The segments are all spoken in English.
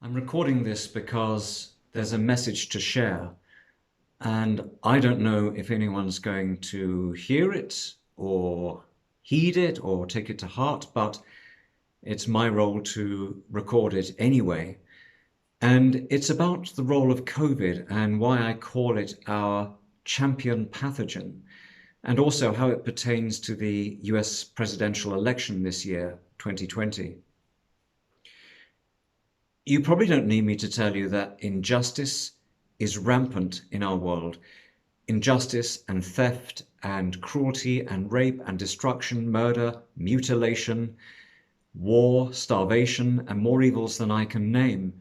I'm recording this because there's a message to share, and I don't know if anyone's going to hear it or heed it or take it to heart, but it's my role to record it anyway. And it's about the role of COVID and why I call it our champion pathogen, and also how it pertains to the US presidential election this year, 2020. You probably don't need me to tell you that injustice is rampant in our world. Injustice and theft and cruelty and rape and destruction, murder, mutilation, war, starvation, and more evils than I can name.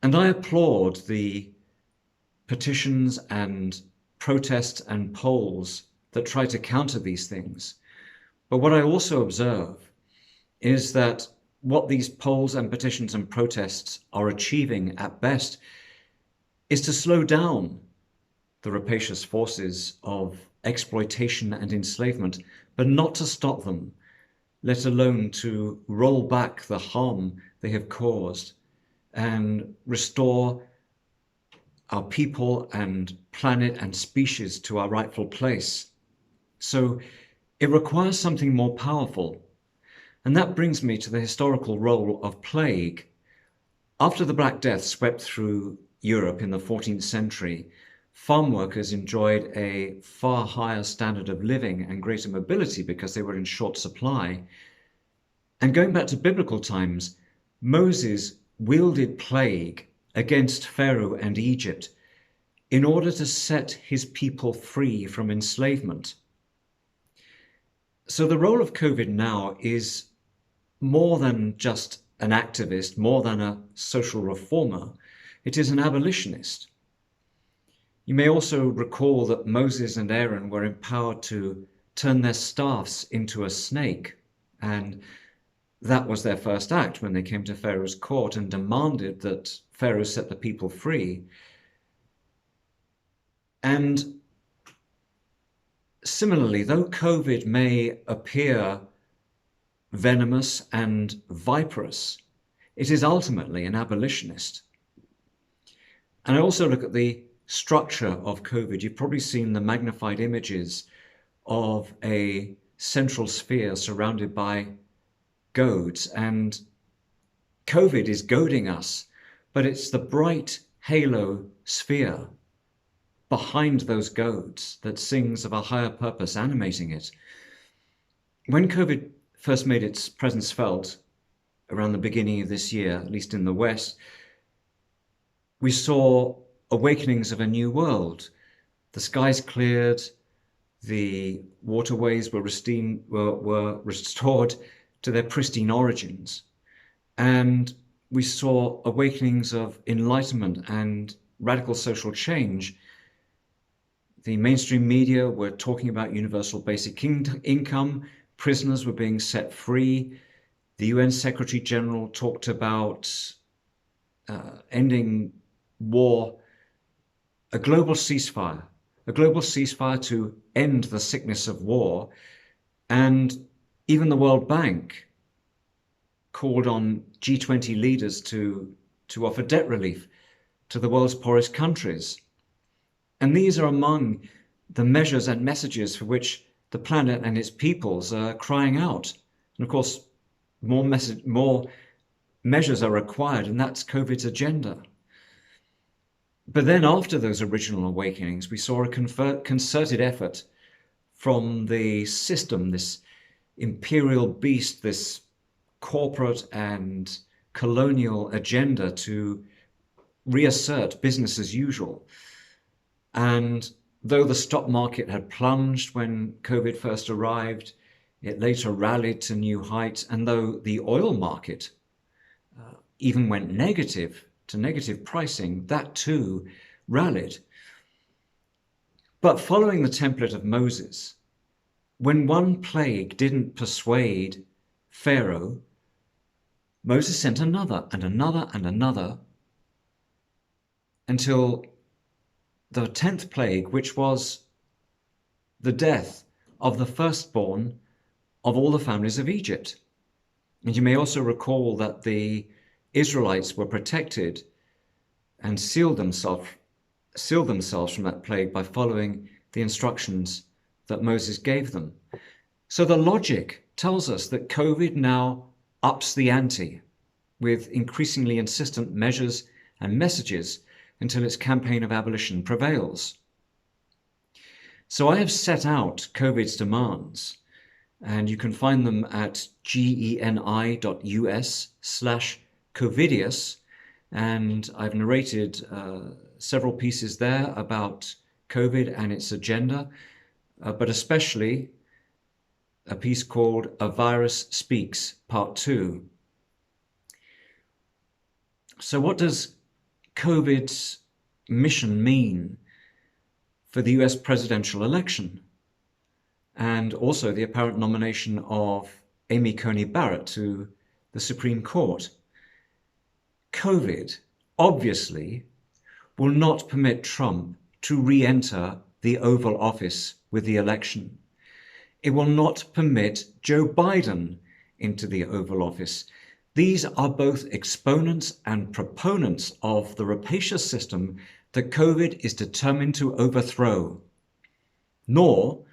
And I applaud the petitions and protests and polls that try to counter these things. But what I also observe is that what these polls and petitions and protests are achieving at best is to slow down the rapacious forces of exploitation and enslavement, but not to stop them, let alone to roll back the harm they have caused and restore our people and planet and species to our rightful place. So it requires something more powerful. And that brings me to the historical role of plague. After the Black Death swept through Europe in the 14th century, farm workers enjoyed a far higher standard of living and greater mobility because they were in short supply. And going back to biblical times, Moses wielded plague against Pharaoh and Egypt in order to set his people free from enslavement. So the role of COVID now is more than just an activist, more than a social reformer. It is an abolitionist. You may also recall that Moses and Aaron were empowered to turn their staffs into a snake, and that was their first act when they came to Pharaoh's court and demanded that Pharaoh set the people free. And similarly, though COVID may appear venomous and viperous, it is ultimately an abolitionist. And I also look at the structure of COVID. You've probably seen the magnified images of a central sphere surrounded by goads, and COVID is goading us, but it's the bright halo sphere behind those goads that sings of a higher purpose animating it. When COVID first made its presence felt around the beginning of this year, at least in the West, we saw awakenings of a new world. The skies cleared, the waterways were restored to their pristine origins, and we saw awakenings of enlightenment and radical social change. The mainstream media were talking about universal basic income. Prisoners were being set free. The UN Secretary General talked about ending war, a global ceasefire to end the sickness of war. And even the World Bank called on G20 leaders to offer debt relief to the world's poorest countries. And these are among the measures and messages for which the planet and its peoples are crying out. And of course, more measures are required, and that's COVID's agenda. But then after those original awakenings, we saw a concerted effort from the system, this imperial beast, this corporate and colonial agenda to reassert business as usual. And though the stock market had plunged when COVID first arrived, it later rallied to new heights. And though the oil market even went negative to negative pricing, that too rallied. But following the template of Moses, when one plague didn't persuade Pharaoh, Moses sent another and another and another until the 10th plague, which was the death of the firstborn of all the families of Egypt. And you may also recall that the Israelites were protected and sealed themselves from that plague by following the instructions that Moses gave them. So the logic tells us that COVID now ups the ante with increasingly insistent measures and messages until its campaign of abolition prevails. So I have set out COVID's demands, and you can find them at geni.us/Covidius, and I've narrated several pieces there about COVID and its agenda, but especially a piece called A Virus Speaks, Part 2. So what does COVID's mission mean for the US presidential election, and also the apparent nomination of Amy Coney Barrett to the Supreme Court? COVID obviously will not permit Trump to re-enter the Oval Office with the election. It will not permit Joe Biden into the Oval Office. These are both exponents and proponents of the rapacious system that COVID is determined to overthrow. Nor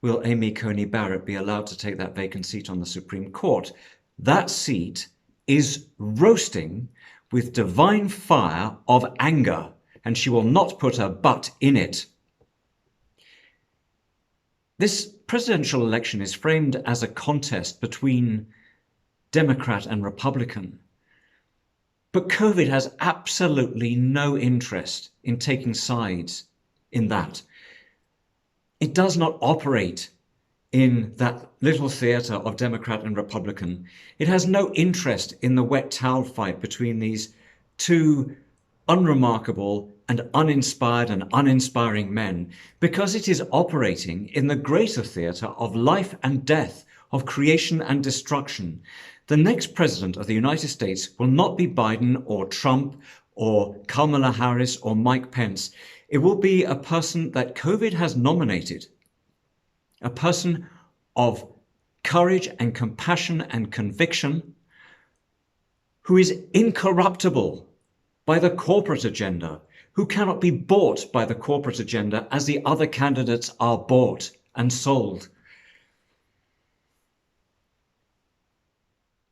will Amy Coney Barrett be allowed to take that vacant seat on the Supreme Court. That seat is roasting with divine fire of anger, and she will not put her butt in it. This presidential election is framed as a contest between Democrat and Republican. But COVID has absolutely no interest in taking sides in that. It does not operate in that little theater of Democrat and Republican. It has no interest in the wet towel fight between these two unremarkable and uninspired and uninspiring men, because it is operating in the greater theater of life and death, of creation and destruction. The next president of the United States will not be Biden or Trump or Kamala Harris or Mike Pence. It will be a person that COVID has nominated, a person of courage and compassion and conviction, who is incorruptible by the corporate agenda, who cannot be bought by the corporate agenda as the other candidates are bought and sold.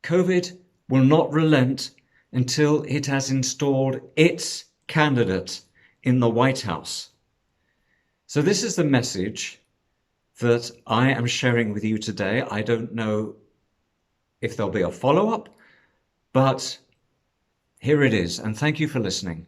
COVID will not relent until it has installed its candidate in the White House. So this is the message that I am sharing with you today. I don't know if there'll be a follow-up, but here it is, and thank you for listening.